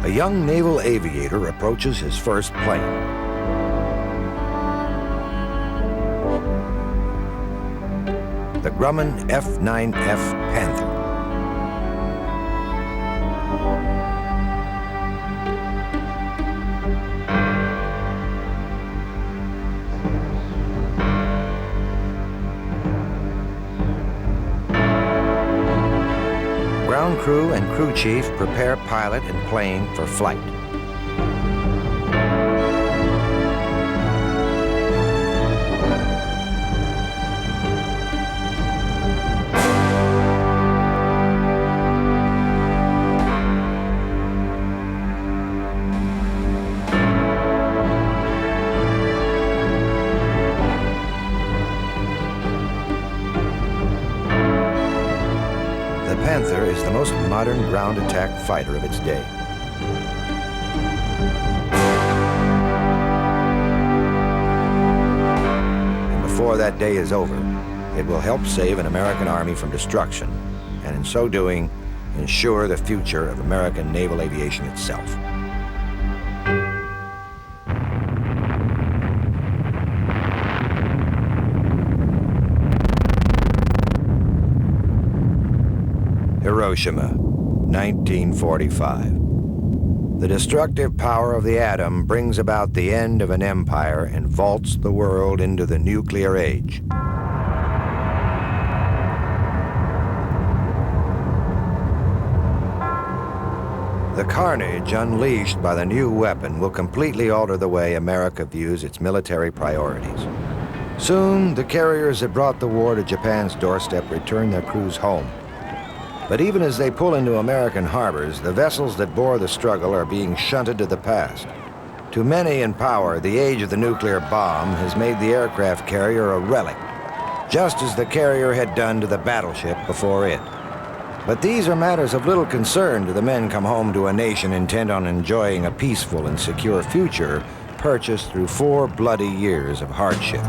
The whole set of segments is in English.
a young naval aviator approaches his first plane. The Grumman F-9F Panther. Ground crew and crew chief prepare pilot and plane for flight. The Panther is the most modern ground attack fighter of its day. And before that day is over, it will help save an American Army from destruction, and in so doing, ensure the future of American naval aviation itself. Hiroshima, 1945. The destructive power of the atom brings about the end of an empire and vaults the world into the nuclear age. The carnage unleashed by the new weapon will completely alter the way America views its military priorities. Soon, the carriers that brought the war to Japan's doorstep return their crews home. But even as they pull into American harbors, the vessels that bore the struggle are being shunted to the past. To many in power, the age of the nuclear bomb has made the aircraft carrier a relic, just as the carrier had done to the battleship before it. But these are matters of little concern to the men come home to a nation intent on enjoying a peaceful and secure future purchased through 4 bloody years of hardship.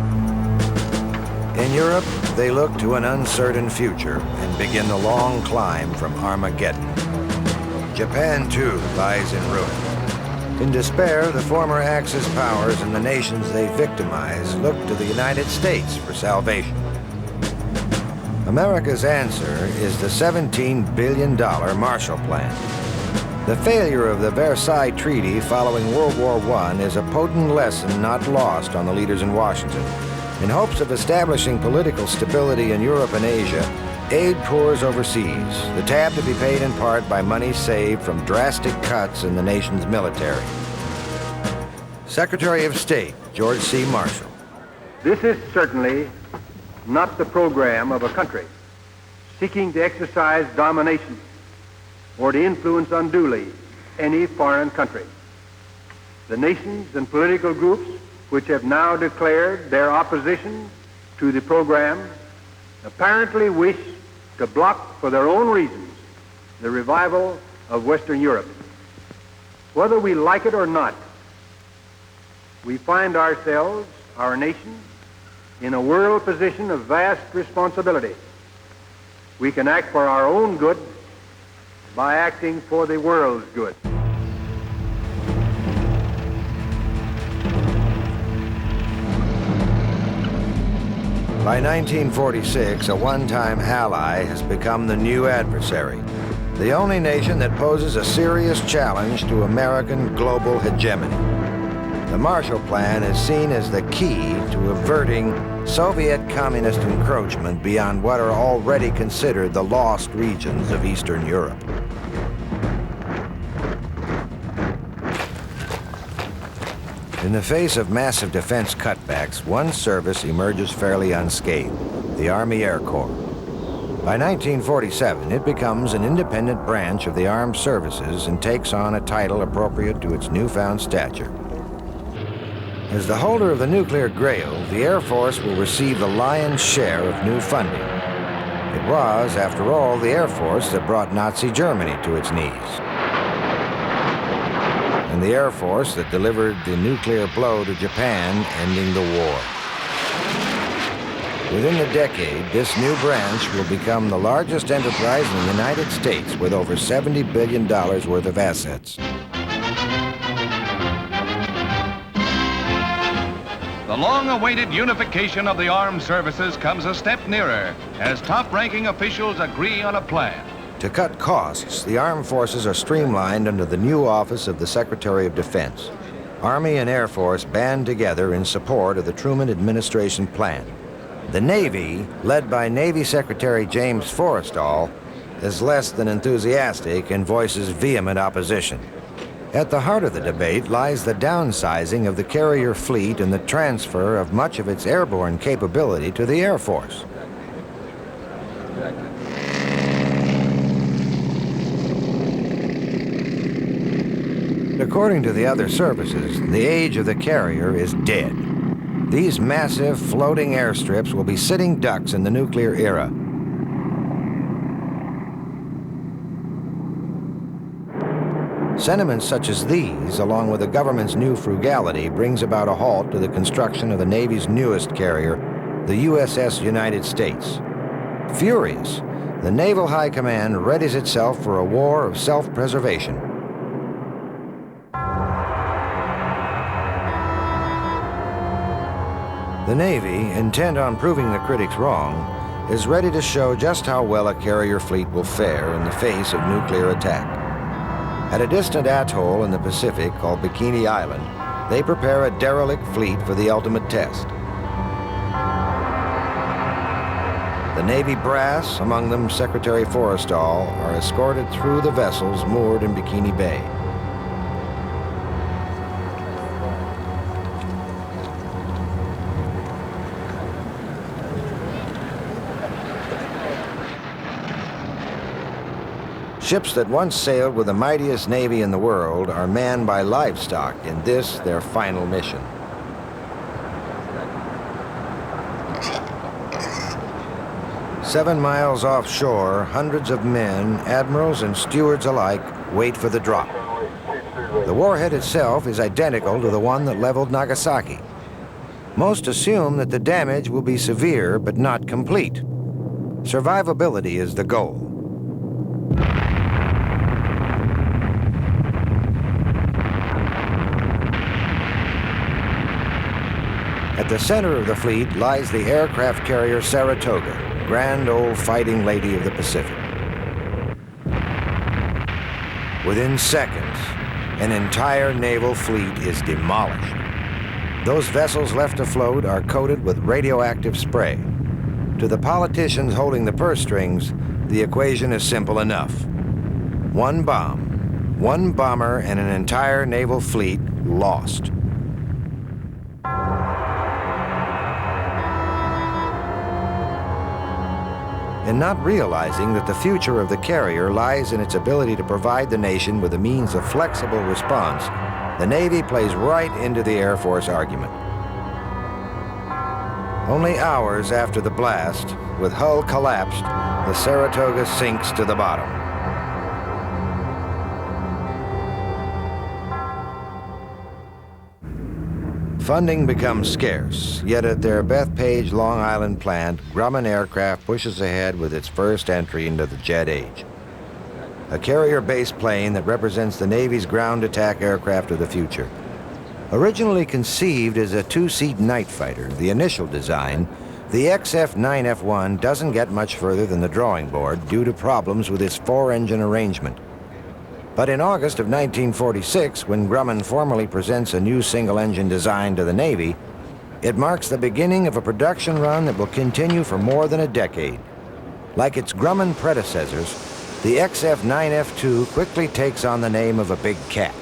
In Europe, they look to an uncertain future and begin the long climb from Armageddon. Japan, too, lies in ruin. In despair, the former Axis powers and the nations they victimize look to the United States for salvation. America's answer is the $17 billion Marshall Plan. The failure of the Versailles Treaty following World War I is a potent lesson not lost on the leaders in Washington. In hopes of establishing political stability in Europe and Asia, aid pours overseas, the tab to be paid in part by money saved from drastic cuts in the nation's military. Secretary of State George C. Marshall. This is certainly not the program of a country seeking to exercise domination or to influence unduly any foreign country. The nations and political groups which have now declared their opposition to the program apparently wish to block for their own reasons the revival of Western Europe. Whether we like it or not, we find ourselves, our nation, in a world position of vast responsibility. We can act for our own good by acting for the world's good. By 1946, a one-time ally has become the new adversary, the only nation that poses a serious challenge to American global hegemony. The Marshall Plan is seen as the key to averting Soviet communist encroachment beyond what are already considered the lost regions of Eastern Europe. In the face of massive defense cutbacks, one service emerges fairly unscathed, the Army Air Corps. By 1947, it becomes an independent branch of the armed services and takes on a title appropriate to its newfound stature. As the holder of the nuclear Grail, the Air Force will receive the lion's share of new funding. It was, after all, the Air Force that brought Nazi Germany to its knees, and the Air Force that delivered the nuclear blow to Japan, ending the war. Within the decade, this new branch will become the largest enterprise in the United States with over $70 billion worth of assets. The long-awaited unification of the armed services comes a step nearer as top-ranking officials agree on a plan. To cut costs, the armed forces are streamlined under the new office of the Secretary of Defense. Army and Air Force band together in support of the Truman administration plan. The Navy, led by Navy Secretary James Forrestal, is less than enthusiastic and voices vehement opposition. At the heart of the debate lies the downsizing of the carrier fleet and the transfer of much of its airborne capability to the Air Force. According to the other services, the age of the carrier is dead. These massive floating airstrips will be sitting ducks in the nuclear era. Sentiments such as these, along with the government's new frugality, brings about a halt to the construction of the Navy's newest carrier, the USS United States. Furious, the Naval High Command readies itself for a war of self-preservation. The Navy, intent on proving the critics wrong, is ready to show just how well a carrier fleet will fare in the face of nuclear attack. At a distant atoll in the Pacific called Bikini Island, they prepare a derelict fleet for the ultimate test. The Navy brass, among them Secretary Forrestal, are escorted through the vessels moored in Bikini Bay. Ships that once sailed with the mightiest navy in the world are manned by livestock in this, their final mission. "7 miles offshore, hundreds of men, admirals and stewards alike, wait for the drop. The warhead itself is identical to the one that leveled Nagasaki. Most assume that the damage will be severe but not complete. Survivability is the goal. At the center of the fleet lies the aircraft carrier Saratoga, grand old fighting lady of the Pacific. Within seconds, an entire naval fleet is demolished. Those vessels left afloat are coated with radioactive spray. To the politicians holding the purse strings, the equation is simple enough. One bomb, one bomber, and an entire naval fleet lost. And not realizing that the future of the carrier lies in its ability to provide the nation with a means of flexible response, the Navy plays right into the Air Force argument. Only hours after the blast, with hull collapsed, the Saratoga sinks to the bottom. Funding becomes scarce, yet at their Bethpage, Long Island plant, Grumman Aircraft pushes ahead with its first entry into the jet age. A carrier-based plane that represents the Navy's ground attack aircraft of the future. Originally conceived as a two-seat night fighter, the initial design, the XF-9F1 doesn't get much further than the drawing board due to problems with its four-engine arrangement. But in August of 1946, when Grumman formally presents a new single-engine design to the Navy, it marks the beginning of a production run that will continue for more than a decade. Like its Grumman predecessors, the XF-9F2 quickly takes on the name of a big cat.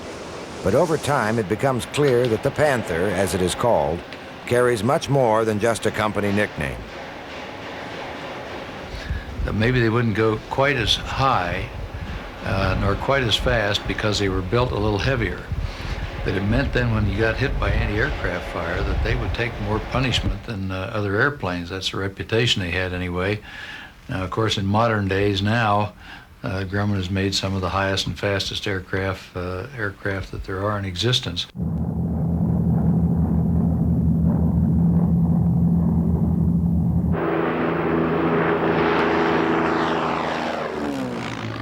But over time, it becomes clear that the Panther, as it is called, carries much more than just a company nickname. Maybe they wouldn't go quite as high nor quite as fast because they were built a little heavier. But it meant then when you got hit by anti-aircraft fire that they would take more punishment than other airplanes. That's the reputation they had anyway. Now, of course, in modern days now, Grumman has made some of the highest and fastest aircraft that there are in existence.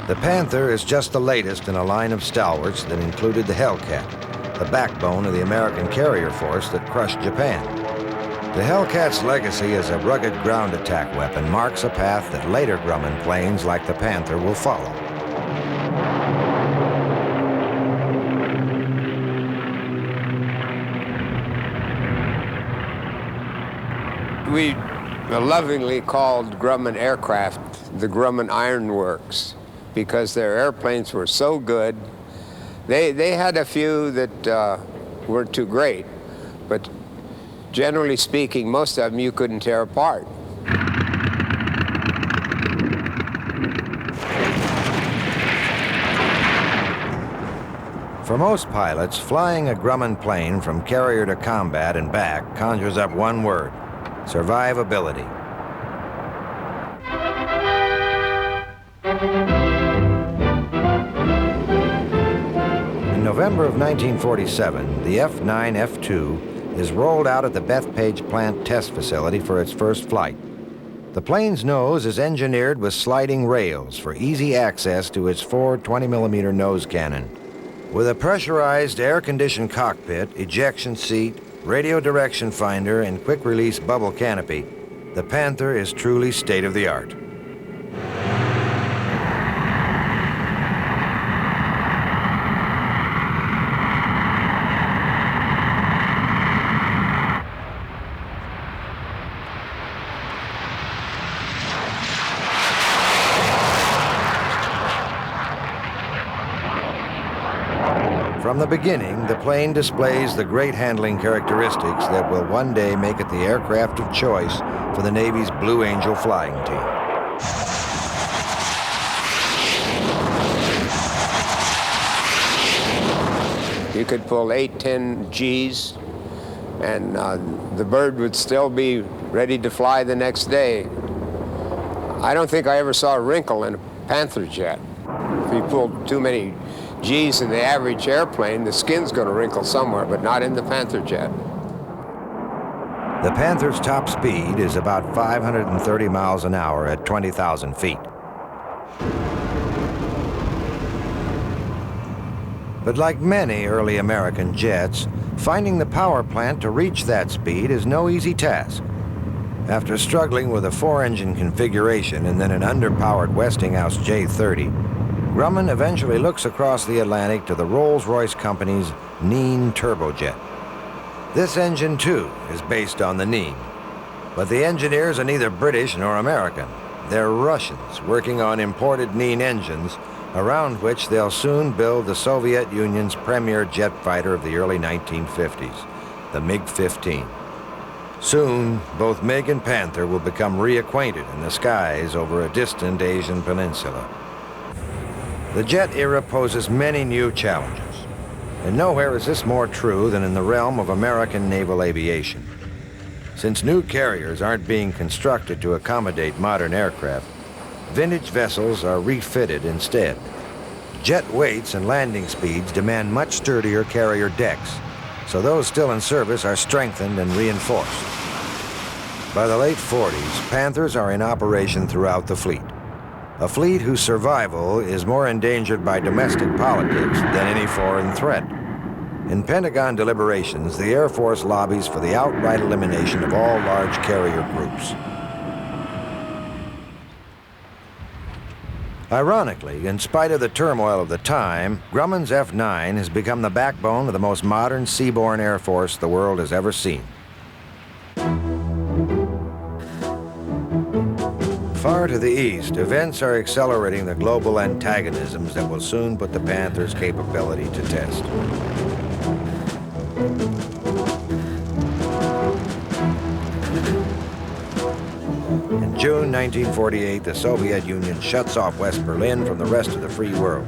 The Panther is just the latest in a line of stalwarts that included the Hellcat, the backbone of the American carrier force that crushed Japan. The Hellcat's legacy as a rugged ground attack weapon marks a path that later Grumman planes like the Panther will follow. We lovingly called Grumman aircraft the Grumman Iron Works because their airplanes were so good. They had a few that weren't too great, but generally speaking, most of them you couldn't tear apart. For most pilots, flying a Grumman plane from carrier to combat and back conjures up one word: survivability. In November of 1947, the F-9F2 is rolled out at the Bethpage Plant Test Facility for its first flight. The plane's nose is engineered with sliding rails for easy access to its 4 20mm nose cannon. With a pressurized air-conditioned cockpit, ejection seat, radio direction finder, and quick-release bubble canopy, the Panther is truly state-of-the-art. From the beginning, the plane displays the great handling characteristics that will one day make it the aircraft of choice for the Navy's Blue Angel flying team. You could pull 8, 10 Gs, and the bird would still be ready to fly the next day. I don't think I ever saw a wrinkle in a Panther jet. If you pulled too many G's in the average airplane, the skin's going to wrinkle somewhere, but not in the Panther jet. The Panther's top speed is about 530 miles an hour at 20,000 feet. But like many early American jets, finding the power plant to reach that speed is no easy task. After struggling with a 4-engine configuration and then an underpowered Westinghouse J-30, Grumman eventually looks across the Atlantic to the Rolls-Royce Company's Neen turbojet. This engine, too, is based on the Neen. But the engineers are neither British nor American. They're Russians working on imported Neen engines, around which they'll soon build the Soviet Union's premier jet fighter of the early 1950s, the MiG-15. Soon, both MiG and Panther will become reacquainted in the skies over a distant Asian peninsula. The jet era poses many new challenges, and nowhere is this more true than in the realm of American naval aviation. Since new carriers aren't being constructed to accommodate modern aircraft, vintage vessels are refitted instead. Jet weights and landing speeds demand much sturdier carrier decks, so those still in service are strengthened and reinforced. By the late 40s, Panthers are in operation throughout the fleet. A fleet whose survival is more endangered by domestic politics than any foreign threat. In Pentagon deliberations, the Air Force lobbies for the outright elimination of all large carrier groups. Ironically, in spite of the turmoil of the time, Grumman's F-9 has become the backbone of the most modern seaborne Air Force the world has ever seen. Far to the east, events are accelerating the global antagonisms that will soon put the Panther's capability to test. In June 1948, the Soviet Union shuts off West Berlin from the rest of the free world.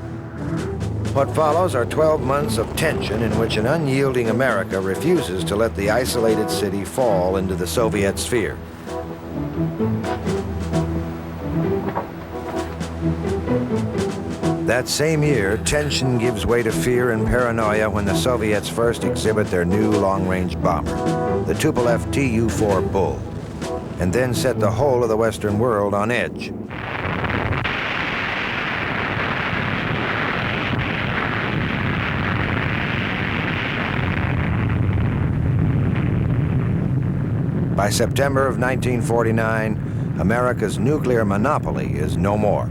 What follows are 12 months of tension in which an unyielding America refuses to let the isolated city fall into the Soviet sphere. That same year, tension gives way to fear and paranoia when the Soviets first exhibit their new long-range bomber, the Tupolev Tu-4 Bull, and then set the whole of the Western world on edge. By September of 1949, America's nuclear monopoly is no more.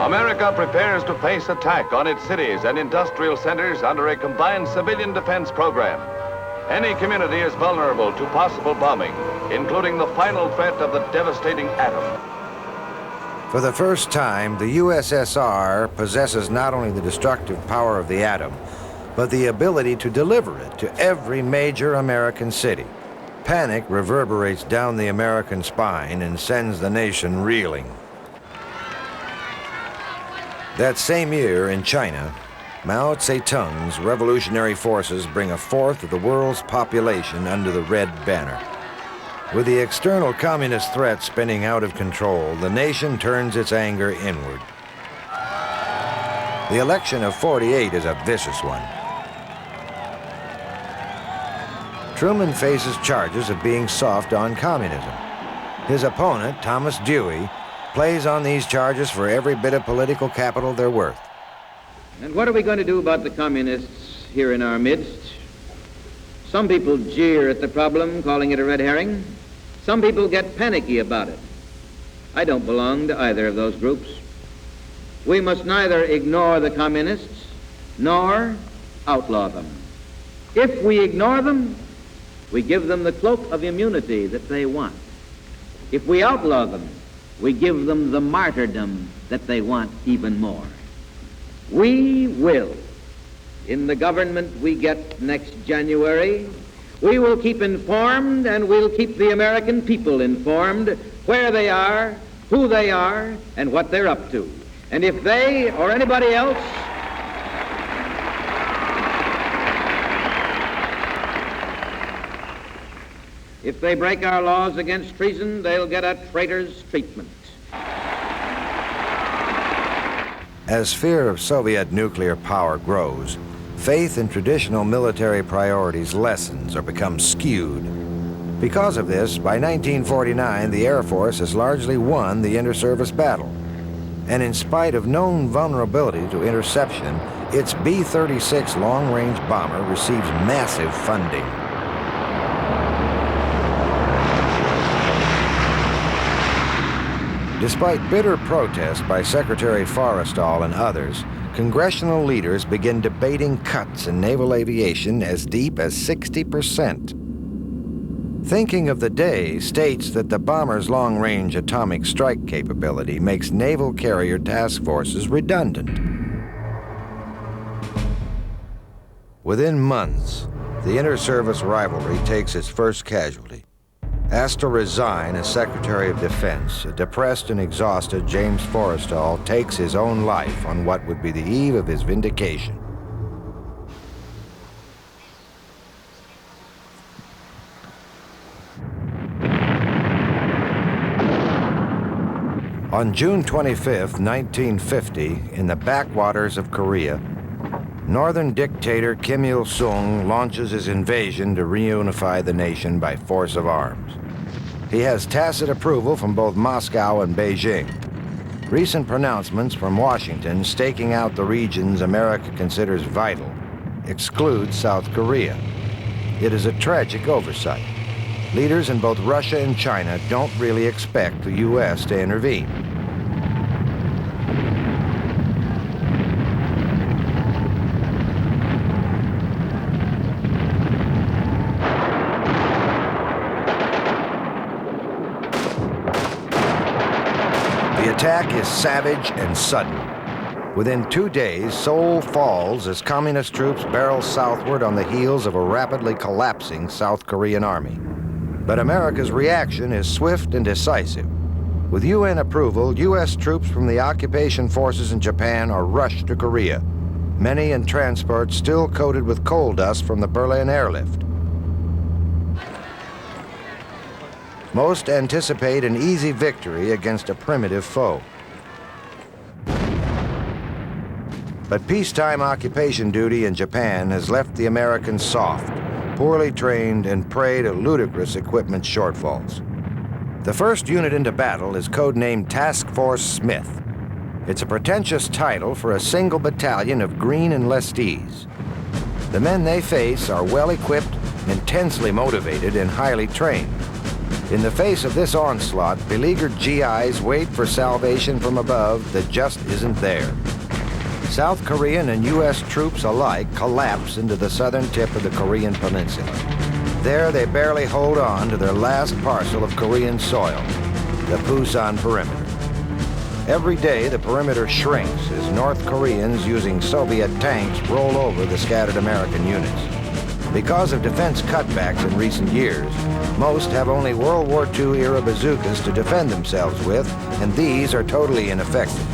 America prepares to face attack on its cities and industrial centers under a combined civilian defense program. Any community is vulnerable to possible bombing, including the final threat of the devastating atom. For the first time, the USSR possesses not only the destructive power of the atom, but the ability to deliver it to every major American city. Panic reverberates down the American spine and sends the nation reeling. That same year in China, Mao Zedong's revolutionary forces bring a fourth of the world's population under the Red Banner. With the external communist threat spinning out of control, the nation turns its anger inward. The election of '48 is a vicious one. Truman faces charges of being soft on communism. His opponent, Thomas Dewey, plays on these charges for every bit of political capital they're worth. And what are we going to do about the communists here in our midst? Some people jeer at the problem, calling it a red herring. Some people get panicky about it. I don't belong to either of those groups. We must neither ignore the communists nor outlaw them. If we ignore them, we give them the cloak of immunity that they want. If we outlaw them, we give them the martyrdom that they want even more. We will, in the government we get next January, we will keep informed and we'll keep the American people informed where they are, who they are, and what they're up to. And if they or anybody else if they break our laws against treason, they'll get a traitor's treatment. As fear of Soviet nuclear power grows, faith in traditional military priorities lessens or becomes skewed. Because of this, by 1949, the Air Force has largely won the inter-service battle. And in spite of known vulnerability to interception, its B-36 long-range bomber receives massive funding. Despite bitter protest by Secretary Forrestal and others, congressional leaders begin debating cuts in naval aviation as deep as 60%. Thinking of the Day states that the bomber's long-range atomic strike capability makes naval carrier task forces redundant. Within months, the inter-service rivalry takes its first casualty. Asked to resign as Secretary of Defense, a depressed and exhausted James Forrestal takes his own life on what would be the eve of his vindication. On June 25, 1950, in the backwaters of Korea, Northern dictator Kim Il-sung launches his invasion to reunify the nation by force of arms. He has tacit approval from both Moscow and Beijing. Recent pronouncements from Washington staking out the regions America considers vital exclude South Korea. It is a tragic oversight. Leaders in both Russia and China don't really expect the U.S. to intervene. The attack is savage and sudden. Within 2 days, Seoul falls as communist troops barrel southward on the heels of a rapidly collapsing South Korean army. But America's reaction is swift and decisive. With UN approval, U.S. troops from the occupation forces in Japan are rushed to Korea, many in transports still coated with coal dust from the Berlin airlift. Most anticipate an easy victory against a primitive foe. But peacetime occupation duty in Japan has left the Americans soft, poorly trained, and prey to ludicrous equipment shortfalls. The first unit into battle is codenamed Task Force Smith. It's a pretentious title for a single battalion of green enlistees. The men they face are well-equipped, intensely motivated, and highly trained. In the face of this onslaught, beleaguered GIs wait for salvation from above that just isn't there. South Korean and U.S. troops alike collapse into the southern tip of the Korean peninsula. There they barely hold on to their last parcel of Korean soil, the Pusan perimeter. Every day the perimeter shrinks as North Koreans using Soviet tanks roll over the scattered American units. Because of defense cutbacks in recent years, most have only World War II-era bazookas to defend themselves with, and these are totally ineffective.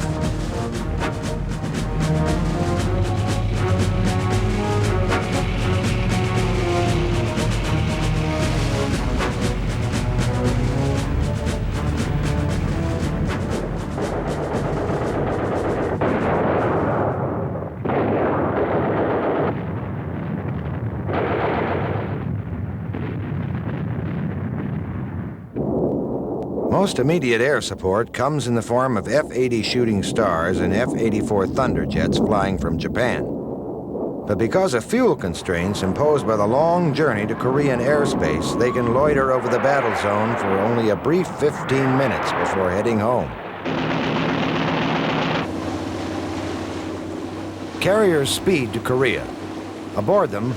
Most immediate air support comes in the form of F-80 Shooting Stars and F-84 Thunderjets flying from Japan. But because of fuel constraints imposed by the long journey to Korean airspace, they can loiter over the battle zone for only a brief 15 minutes before heading home. Carriers speed to Korea. Aboard them,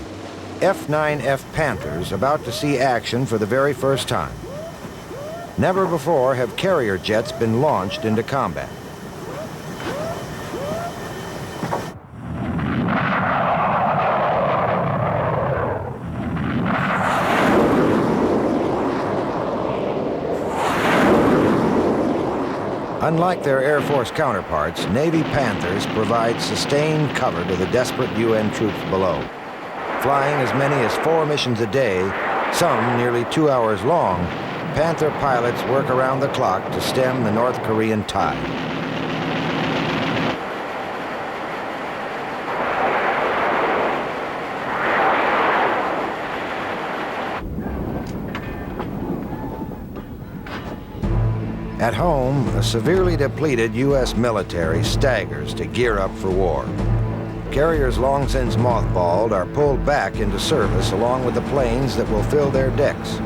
F-9F Panthers about to see action for the very first time. Never before have carrier jets been launched into combat. Unlike their Air Force counterparts, Navy Panthers provide sustained cover to the desperate UN troops below. Flying as many as 4 missions a day, some nearly 2 hours long, Panther pilots work around the clock to stem the North Korean tide. At home, a severely depleted U.S. military staggers to gear up for war. Carriers long since mothballed are pulled back into service along with the planes that will fill their decks.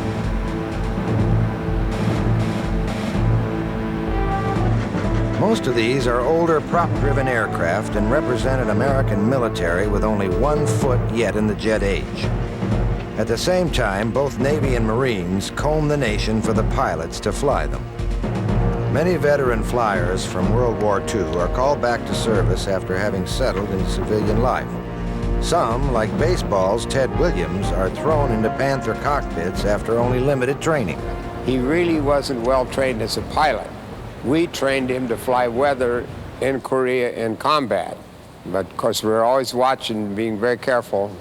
Most of these are older prop-driven aircraft and represent an American military with only 1 foot yet in the jet age. At the same time, both Navy and Marines comb the nation for the pilots to fly them. Many veteran flyers from World War II are called back to service after having settled into civilian life. Some, like baseball's Ted Williams, are thrown into Panther cockpits after only limited training. He really wasn't well trained as a pilot. We trained him to fly weather in Korea in combat. But of course, we were always watching, being very careful.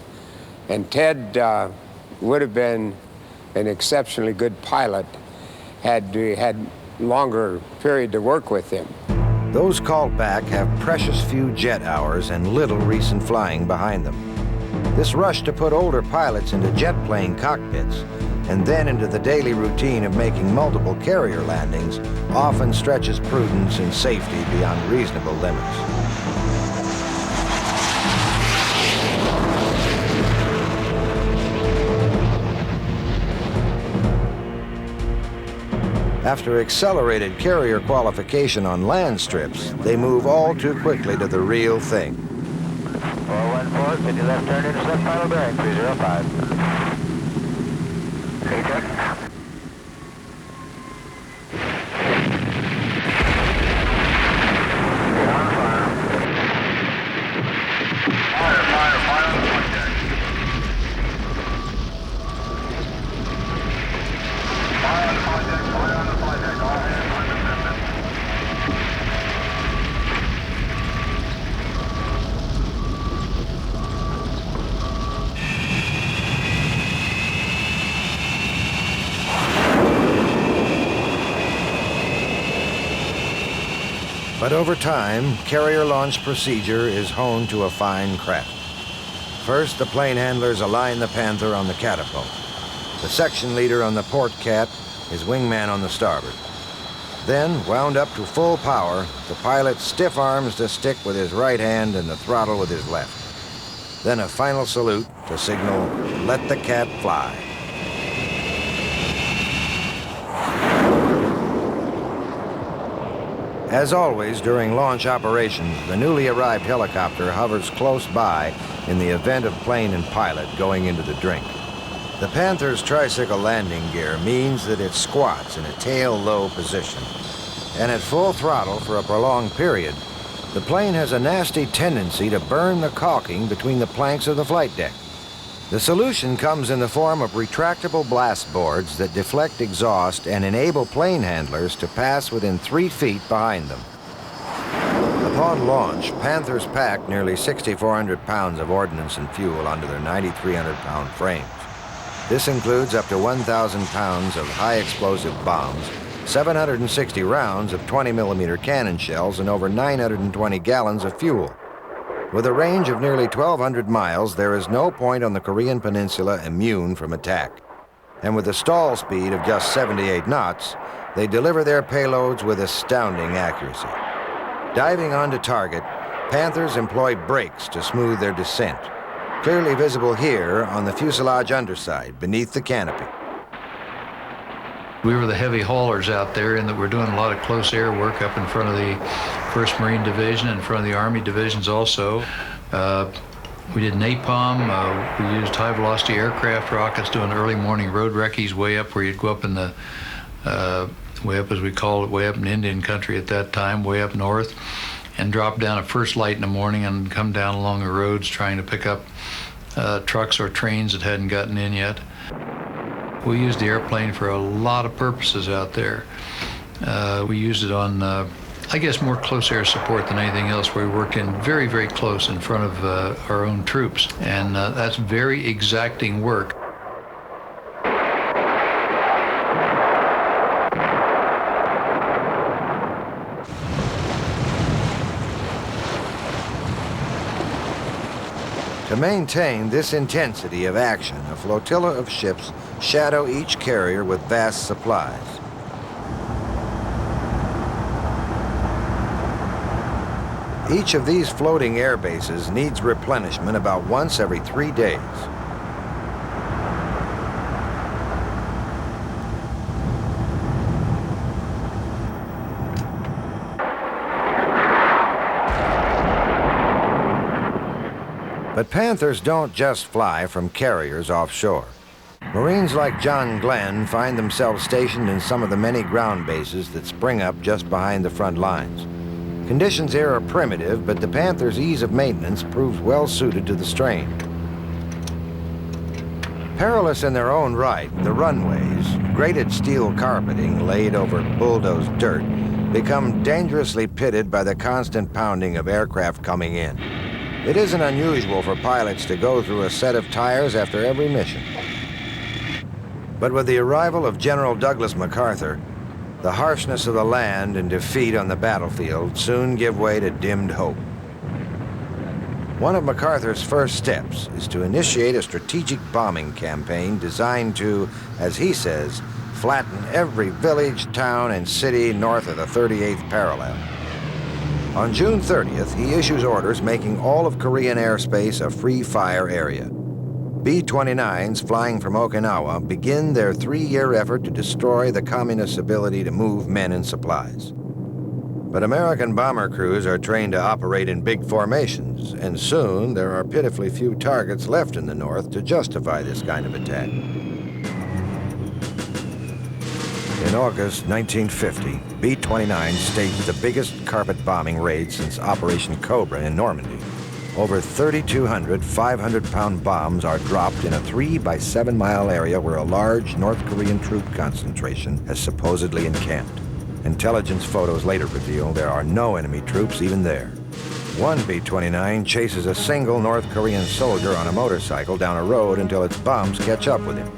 And Ted would have been an exceptionally good pilot had we had longer period to work with him. Those called back have precious few jet hours and little recent flying behind them. This rush to put older pilots into jet plane cockpits and then into the daily routine of making multiple carrier landings often stretches prudence and safety beyond reasonable limits. After accelerated carrier qualification on land strips, they move all too quickly to the real thing. 414, 50 left turn, intercept final bearing, 305. Check. But over time, carrier launch procedure is honed to a fine craft. First, the plane handlers align the Panther on the catapult. The section leader on the port cat is wingman on the starboard. Then, wound up to full power, the pilot stiff arms the stick with his right hand and the throttle with his left. then a final salute to signal, "Let the cat fly." As always, during launch operations, the newly arrived helicopter hovers close by in the event of plane and pilot going into the drink. The Panther's tricycle landing gear means that it squats in a tail-low position. And at full throttle for a prolonged period, the plane has a nasty tendency to burn the caulking between the planks of the flight deck. The solution comes in the form of retractable blast boards that deflect exhaust and enable plane handlers to pass within 3 feet behind them. Upon launch, Panthers pack nearly 6,400 pounds of ordnance and fuel onto their 9,300-pound frames. This includes up to 1,000 pounds of high-explosive bombs, 760 rounds of 20-millimeter cannon shells, and over 920 gallons of fuel. With a range of nearly 1,200 miles, there is no point on the Korean peninsula immune from attack. And with a stall speed of just 78 knots, they deliver their payloads with astounding accuracy. Diving onto target, Panthers employ brakes to smooth their descent, clearly visible here on the fuselage underside beneath the canopy. We were the heavy haulers out there, and that we're doing a lot of close air work up in front of the 1st Marine Division and in front of the Army divisions also. We did napalm. We used high-velocity aircraft rockets doing early morning road recce's way up where you'd go up in the, way up as we called it, way up in Indian country at that time, way up north, and drop down at first light in the morning and come down along the roads trying to pick up trucks or trains that hadn't gotten in yet. We used the airplane for a lot of purposes out there. We used it on, I guess, more close air support than anything else. We worked in very, very close in front of our own troops, and that's very exacting work. To maintain this intensity of action, a flotilla of ships shadow each carrier with vast supplies. Each of these floating air bases needs replenishment about once every 3 days. But Panthers don't just fly from carriers offshore. Marines like John Glenn find themselves stationed in some of the many ground bases that spring up just behind the front lines. Conditions here are primitive, but the Panther's ease of maintenance proves well suited to the strain. Perilous in their own right, the runways, grated steel carpeting laid over bulldozed dirt, become dangerously pitted by the constant pounding of aircraft coming in. It isn't unusual for pilots to go through a set of tires after every mission. But with the arrival of General Douglas MacArthur, the harshness of the land and defeat on the battlefield soon give way to dimmed hope. One of MacArthur's first steps is to initiate a strategic bombing campaign designed to, as he says, flatten every village, town, and city north of the 38th parallel. On June 30th, he issues orders making all of Korean airspace a free-fire area. B-29s flying from Okinawa begin their 3-year effort to destroy the communists' ability to move men and supplies. But American bomber crews are trained to operate in big formations, and soon there are pitifully few targets left in the north to justify this kind of attack. In August 1950, B-29 staged the biggest carpet bombing raid since Operation Cobra in Normandy. Over 3,200 500-pound bombs are dropped in a 3 by 7 mile area where a large North Korean troop concentration has supposedly encamped. Intelligence photos later reveal there are no enemy troops even there. One B-29 chases a single North Korean soldier on a motorcycle down a road until its bombs catch up with him.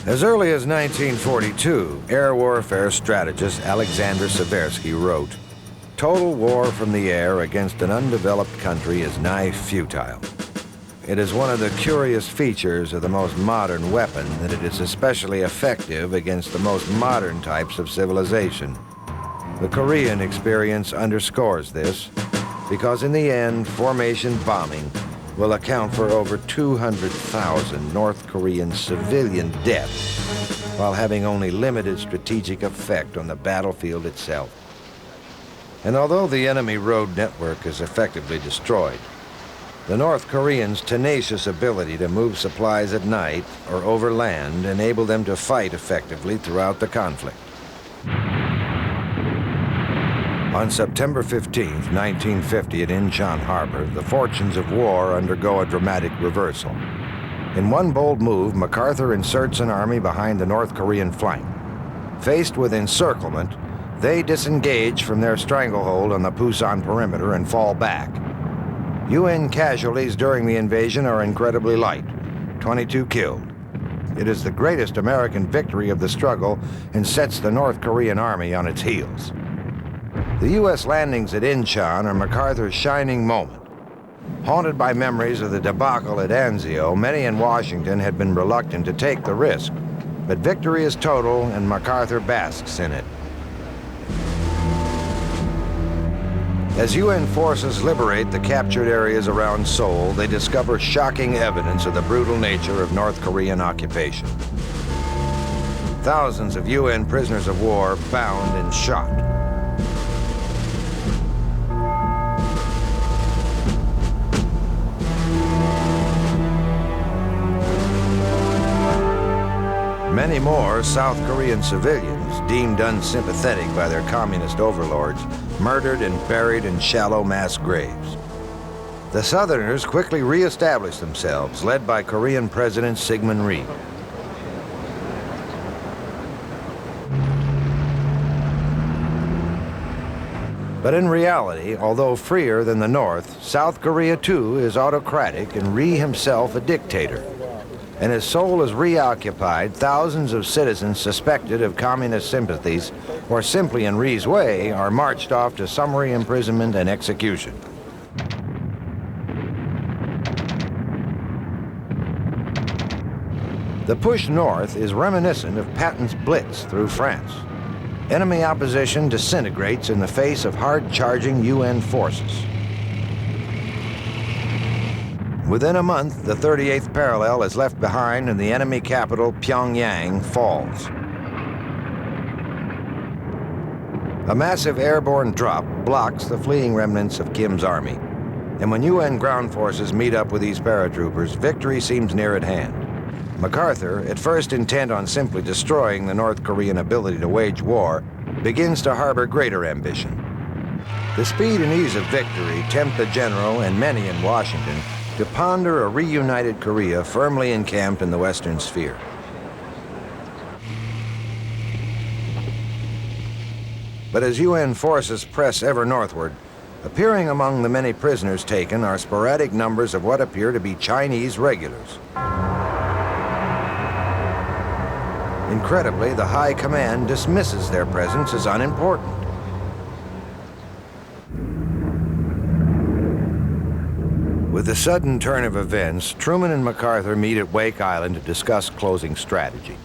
As early as 1942, air warfare strategist Alexander Seversky wrote, "Total war from the air against an undeveloped country is nigh futile. It is one of the curious features of the most modern weapon that it is especially effective against the most modern types of civilization. The Korean experience underscores this. because in the end, formation bombing will account for over 200,000 North Korean civilian deaths, while having only limited strategic effect on the battlefield itself. And although the enemy road network is effectively destroyed, the North Koreans' tenacious ability to move supplies at night or over land enabled them to fight effectively throughout the conflict. On September 15, 1950, at Incheon Harbor, the fortunes of war undergo a dramatic reversal. In one bold move, MacArthur inserts an army behind the North Korean flank. Faced with encirclement, they disengage from their stranglehold on the Pusan perimeter and fall back. UN casualties during the invasion are incredibly light, 22 killed. It is the greatest American victory of the struggle and sets the North Korean army on its heels. The U.S. landings at Incheon are MacArthur's shining moment. Haunted by memories of the debacle at Anzio, many in Washington had been reluctant to take the risk. But victory is total, and MacArthur basks in it. As UN forces liberate the captured areas around Seoul, they discover shocking evidence of the brutal nature of North Korean occupation. Thousands of UN prisoners of war bound and shot. Many more South Korean civilians, deemed unsympathetic by their communist overlords, murdered and buried in shallow mass graves. The Southerners quickly re-established themselves, led by Korean President Syngman Rhee. But in reality, although freer than the North, South Korea too is autocratic and Rhee himself a dictator. And as Seoul is reoccupied, thousands of citizens suspected of communist sympathies, or simply in Rhee's way, are marched off to summary imprisonment and execution. The push north is reminiscent of Patton's blitz through France. Enemy opposition disintegrates in the face of hard-charging UN forces. Within a month, the 38th parallel is left behind and the enemy capital, Pyongyang, falls. A massive airborne drop blocks the fleeing remnants of Kim's army. And when UN ground forces meet up with these paratroopers, victory seems near at hand. MacArthur, at first intent on simply destroying the North Korean ability to wage war, begins to harbor greater ambition. The speed and ease of victory tempt the general and many in Washington to ponder a reunited Korea firmly encamped in the Western sphere. But as UN forces press ever northward, appearing among the many prisoners taken are sporadic numbers of what appear to be Chinese regulars. Incredibly, the High Command dismisses their presence as unimportant. With the sudden turn of events, Truman and MacArthur meet at Wake Island to discuss closing strategy.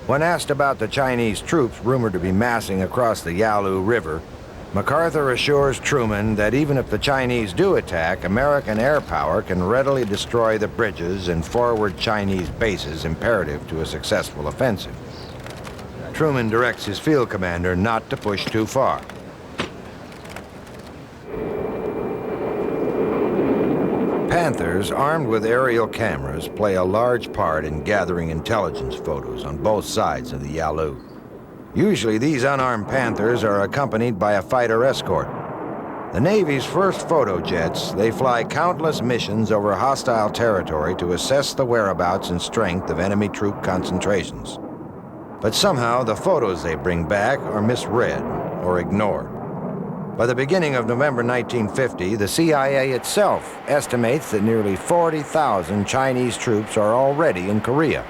When asked about the Chinese troops rumored to be massing across the Yalu River, MacArthur assures Truman that even if the Chinese do attack, American air power can readily destroy the bridges and forward Chinese bases imperative to a successful offensive. Truman directs his field commander not to push too far. Panthers, armed with aerial cameras, play a large part in gathering intelligence photos on both sides of the Yalu. Usually, these unarmed Panthers are accompanied by a fighter escort. The Navy's first photo jets, they fly countless missions over hostile territory to assess the whereabouts and strength of enemy troop concentrations. But somehow, the photos they bring back are misread or ignored. By the beginning of November 1950, the CIA itself estimates that nearly 40,000 Chinese troops are already in Korea.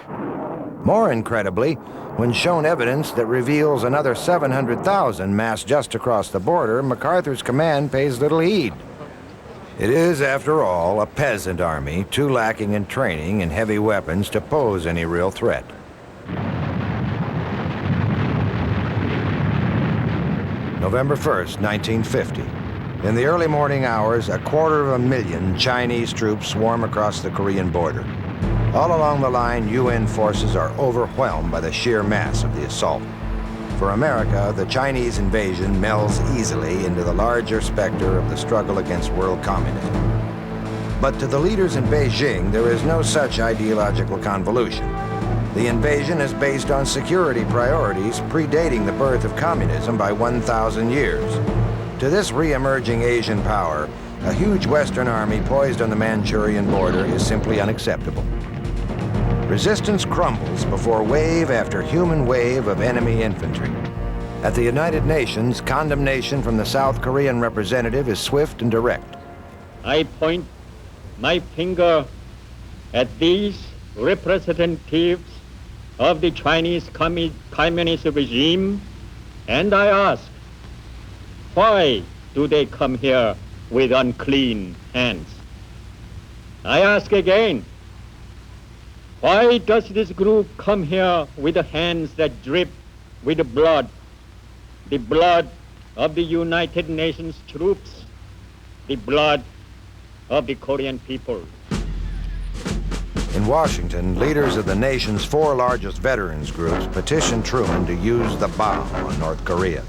More incredibly, when shown evidence that reveals another 700,000 massed just across the border, MacArthur's command pays little heed. It is, after all, a peasant army, too lacking in training and heavy weapons to pose any real threat. November 1st, 1950. In the early morning hours, 250,000 Chinese troops swarm across the Korean border. All along the line, UN forces are overwhelmed by the sheer mass of the assault. For America, the Chinese invasion melds easily into the larger specter of the struggle against world communism. But to the leaders in Beijing, there is no such ideological convolution. The invasion is based on security priorities predating the birth of communism by 1,000 years. To this re-emerging Asian power, a huge Western army poised on the Manchurian border is simply unacceptable. Resistance crumbles before wave after human wave of enemy infantry. At the United Nations, condemnation from the South Korean representative is swift and direct. I point my finger at these representatives of the Chinese communist regime, and I ask, why do they come here with unclean hands? I ask again, why does this group come here with the hands that drip with the blood of the United Nations troops, the blood of the Korean people? In Washington, leaders of the nation's 4 largest veterans groups petitioned Truman to use the bomb on North Korea.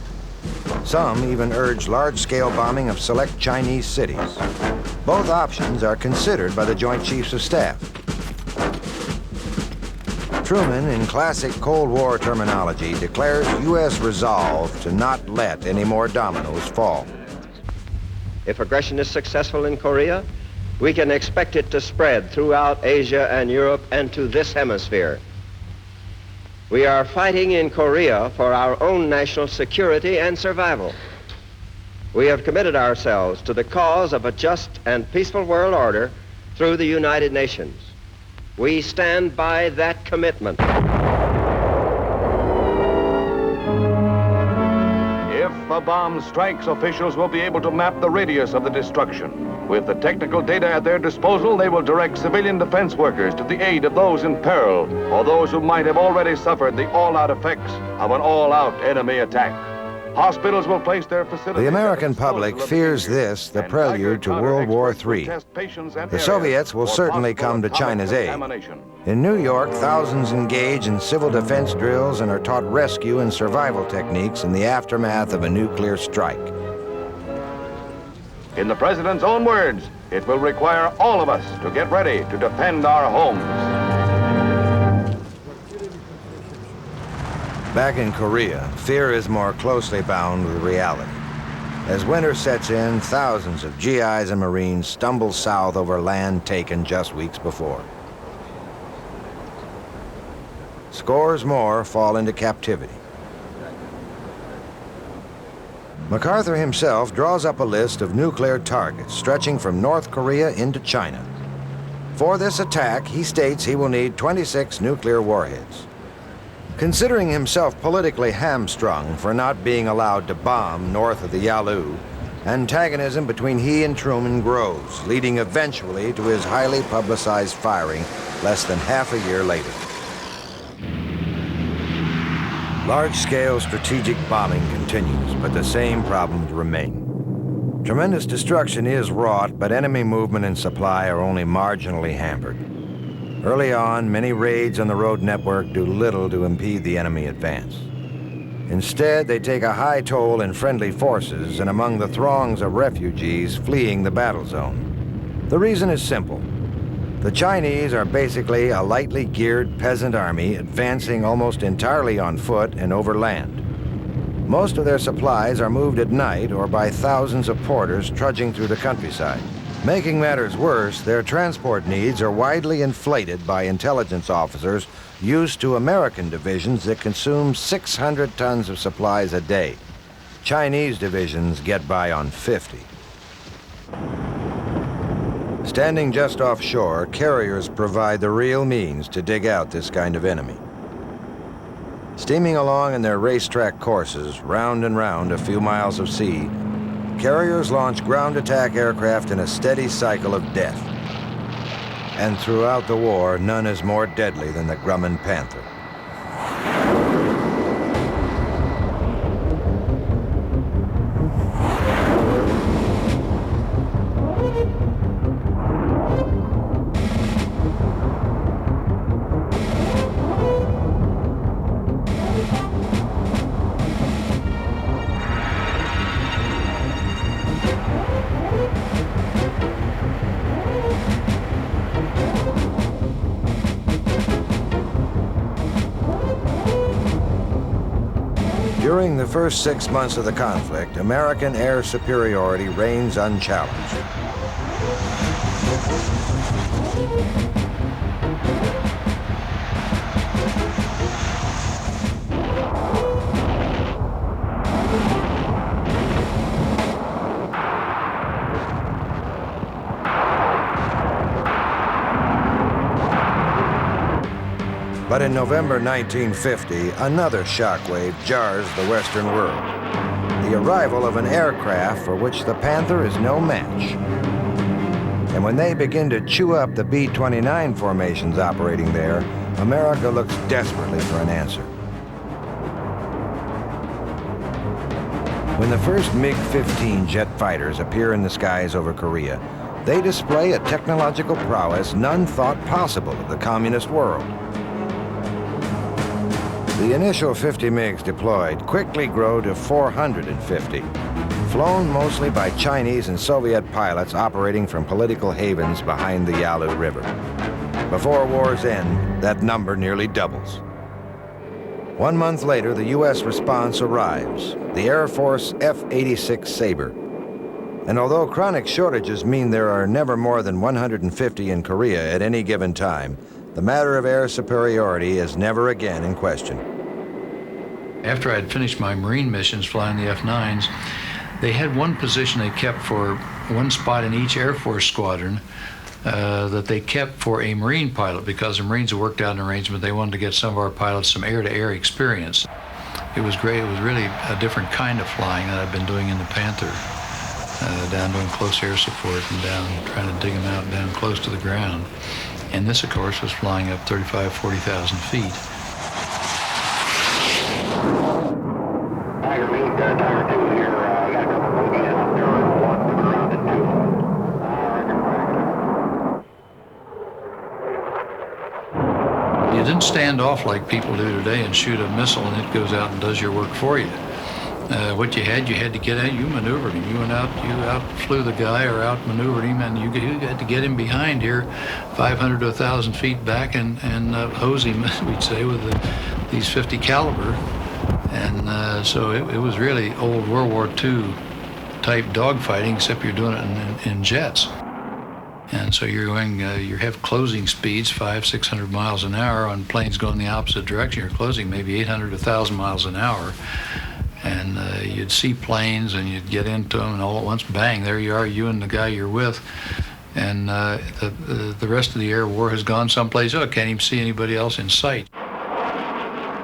Some even urged large-scale bombing of select Chinese cities. Both options are considered by the Joint Chiefs of Staff. Truman, in classic Cold War terminology, declares U.S. resolve to not let any more dominoes fall. If aggression is successful in Korea, we can expect it to spread throughout Asia and Europe and to this hemisphere. We are fighting in Korea for our own national security and survival. We have committed ourselves to the cause of a just and peaceful world order through the United Nations. We stand by that commitment. If a bomb strikes, officials will be able to map the radius of the destruction. With the technical data at their disposal, they will direct civilian defense workers to the aid of those in peril or those who might have already suffered the all-out effects of an all-out enemy attack. Hospitals will place their facilities. The American public fears this, the prelude to World War III. The Soviets will certainly come to China's aid. In New York, thousands engage in civil defense drills and are taught rescue and survival techniques in the aftermath of a nuclear strike. In the president's own words, it will require all of us to get ready to defend our homes. Back in Korea, fear is more closely bound with reality. As winter sets in, thousands of GIs and Marines stumble south over land taken just weeks before. Scores more fall into captivity. MacArthur himself draws up a list of nuclear targets stretching from North Korea into China. For this attack, he states he will need 26 nuclear warheads. Considering himself politically hamstrung for not being allowed to bomb north of the Yalu, antagonism between he and Truman grows, leading eventually to his highly publicized firing less than half a year later. Large-scale strategic bombing continues, but the same problems remain. Tremendous destruction is wrought, but enemy movement and supply are only marginally hampered. Early on, many raids on the road network do little to impede the enemy advance. Instead, they take a high toll in friendly forces and among the throngs of refugees fleeing the battle zone. The reason is simple. The Chinese are basically a lightly geared peasant army advancing almost entirely on foot and over land. Most of their supplies are moved at night or by thousands of porters trudging through the countryside. Making matters worse, their transport needs are widely inflated by intelligence officers used to American divisions that consume 600 tons of supplies a day. Chinese divisions get by on 50. Standing just offshore, carriers provide the real means to dig out this kind of enemy. Steaming along in their racetrack courses, round and round a few miles of sea, carriers launch ground attack aircraft in a steady cycle of death. And throughout the war, none is more deadly than the Grumman Panther. During the first 6 months of the conflict, American air superiority reigns unchallenged. But in November 1950, another shockwave jars the Western world. The arrival of an aircraft for which the Panther is no match. And when they begin to chew up the B-29 formations operating there, America looks desperately for an answer. When the first MiG-15 jet fighters appear in the skies over Korea, they display a technological prowess none thought possible of the communist world. The initial 50 MiGs deployed quickly grow to 450, flown mostly by Chinese and Soviet pilots operating from political havens behind the Yalu River. Before war's end, that number nearly doubles. 1 month later, the U.S. response arrives, the Air Force F-86 Sabre. And although chronic shortages mean there are never more than 150 in Korea at any given time, the matter of air superiority is never again in question. After I had finished my Marine missions flying the F-9s, they had one position they kept for one spot in each Air Force squadron that they kept for a Marine pilot, because the Marines had worked out an arrangement. They wanted to get some of our pilots some air-to-air experience. It was great. It was really a different kind of flying that I've been doing in the Panther, down doing close air support and down trying to dig them out down close to the ground. And this, of course, was flying up 35,000, 40,000 feet. Tiger Meat, Tiger 2 here. I got a couple of movies out there. One ground and 2. You didn't stand off like people do today and shoot a missile and it goes out and does your work for you. What you had to get out. You maneuvered him. You went out, you outflew the guy or outmaneuvered him, and you had to get him behind here, 500 to 1,000 feet back, and hose him, we'd say, with these 50 caliber. And so it was really old World War II type dogfighting, except you're doing it in jets. And so you're going, you have closing speeds, 500, 600 miles an hour on planes going the opposite direction. You're closing maybe 800 to 1,000 miles an hour. And you'd see planes and you'd get into them, and all at once, bang, there you are, you and the guy you're with. And the rest of the air war has gone someplace. Oh, can't even see anybody else in sight.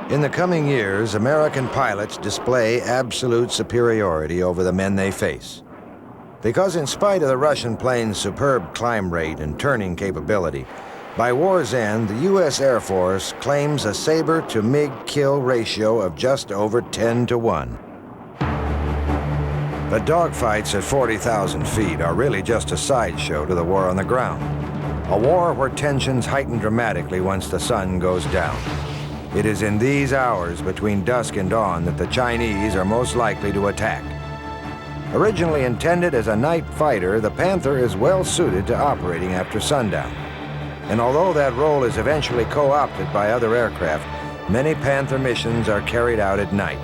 In the coming years, American pilots display absolute superiority over the men they face. Because in spite of the Russian plane's superb climb rate and turning capability, by war's end, the U.S. Air Force claims a Sabre to MiG kill ratio of just over 10 to 1. But dogfights at 40,000 feet are really just a sideshow to the war on the ground. A war where tensions heighten dramatically once the sun goes down. It is in these hours between dusk and dawn that the Chinese are most likely to attack. Originally intended as a night fighter, the Panther is well suited to operating after sundown. And although that role is eventually co-opted by other aircraft, many Panther missions are carried out at night.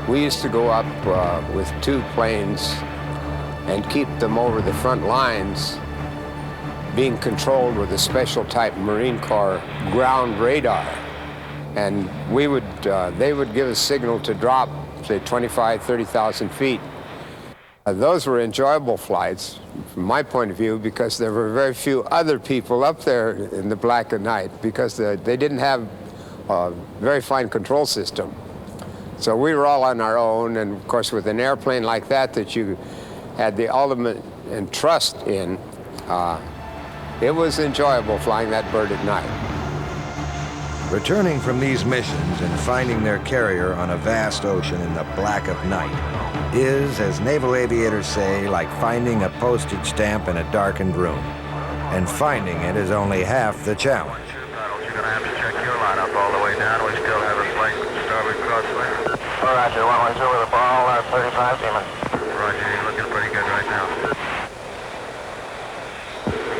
We used to go up with 2 planes and keep them over the front lines, being controlled with a special type Marine Corps ground radar. And we would, they would give a signal to drop, say, 25, 30,000 feet. Those were enjoyable flights, from my point of view, because there were very few other people up there in the black of night, because they didn't have a very fine control system. So we were all on our own, and of course with an airplane like that you had the ultimate and trust in, it was enjoyable flying that bird at night. Returning from these missions and finding their carrier on a vast ocean in the black of night is, as naval aviators say, like finding a postage stamp in a darkened room. And finding it is only half the challenge. You're going to have to check your lineup all the way down. We still have a slight starboard crosswind. All right, Roger, 112 with a ball, 35 Seaman. Roger, you're looking pretty good right now.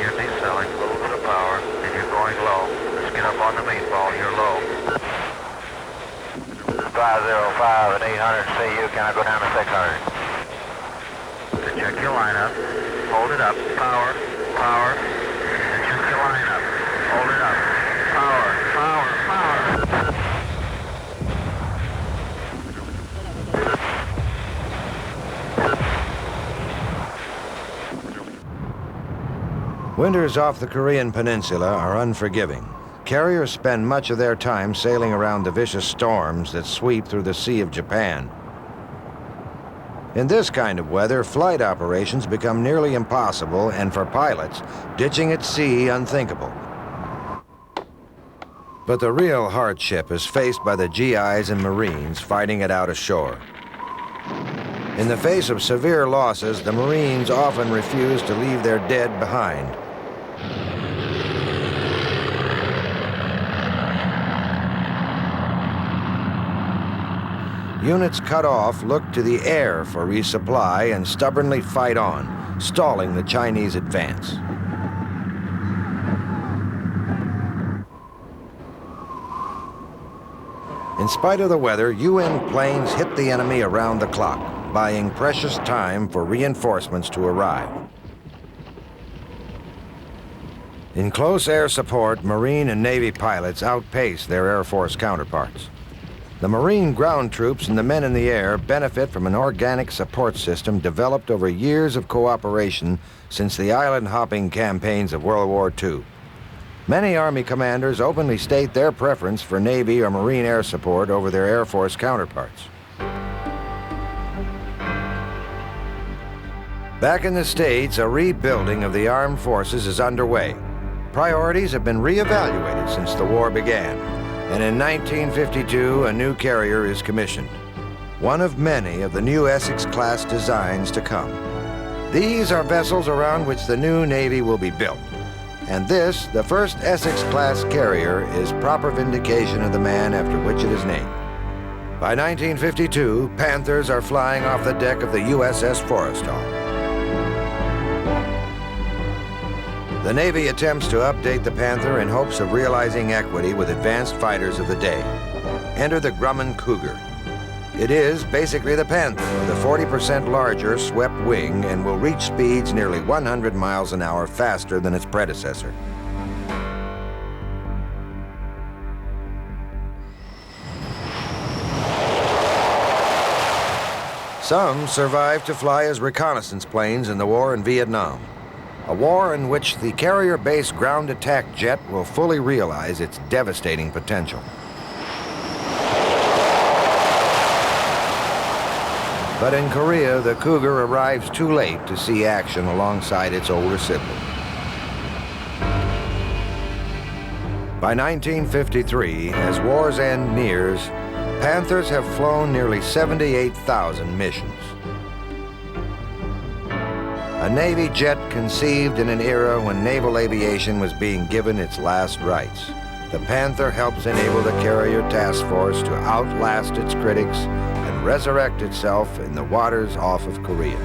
You're decelling, a little bit of power, and you're going low. Let's get up on the main ball, you're low. 505 at 800 CU, can I go down to 600? Check your lineup. Hold it up. Power. Power. Check your lineup. Hold it up. Power. Power. Power. Winters off the Korean peninsula are unforgiving. Carriers spend much of their time sailing around the vicious storms that sweep through the Sea of Japan. In this kind of weather, flight operations become nearly impossible, and for pilots, ditching at sea unthinkable. But the real hardship is faced by the GIs and Marines fighting it out ashore. In the face of severe losses, the Marines often refuse to leave their dead behind. Units cut off look to the air for resupply and stubbornly fight on, stalling the Chinese advance. In spite of the weather, UN planes hit the enemy around the clock, buying precious time for reinforcements to arrive. In close air support, Marine and Navy pilots outpace their Air Force counterparts. The Marine ground troops and the men in the air benefit from an organic support system developed over years of cooperation since the island-hopping campaigns of World War II. Many Army commanders openly state their preference for Navy or Marine air support over their Air Force counterparts. Back in the States, a rebuilding of the armed forces is underway. Priorities have been reevaluated since the war began, and in 1952, a new carrier is commissioned, one of many of the new Essex-class designs to come. These are vessels around which the new Navy will be built, and this, the first Essex-class carrier, is proper vindication of the man after which it is named. By 1952, Panthers are flying off the deck of the USS Forrestal. The Navy attempts to update the Panther in hopes of realizing equity with advanced fighters of the day. Enter the Grumman Cougar. It is basically the Panther with a 40% larger swept wing and will reach speeds nearly 100 miles an hour faster than its predecessor. Some survived to fly as reconnaissance planes in the war in Vietnam. A war in which the carrier-based ground attack jet will fully realize its devastating potential. But in Korea, the Cougar arrives too late to see action alongside its older sibling. By 1953, as war's end nears, Panthers have flown nearly 78,000 missions. A Navy jet conceived in an era when naval aviation was being given its last rites. The Panther helps enable the carrier task force to outlast its critics and resurrect itself in the waters off of Korea.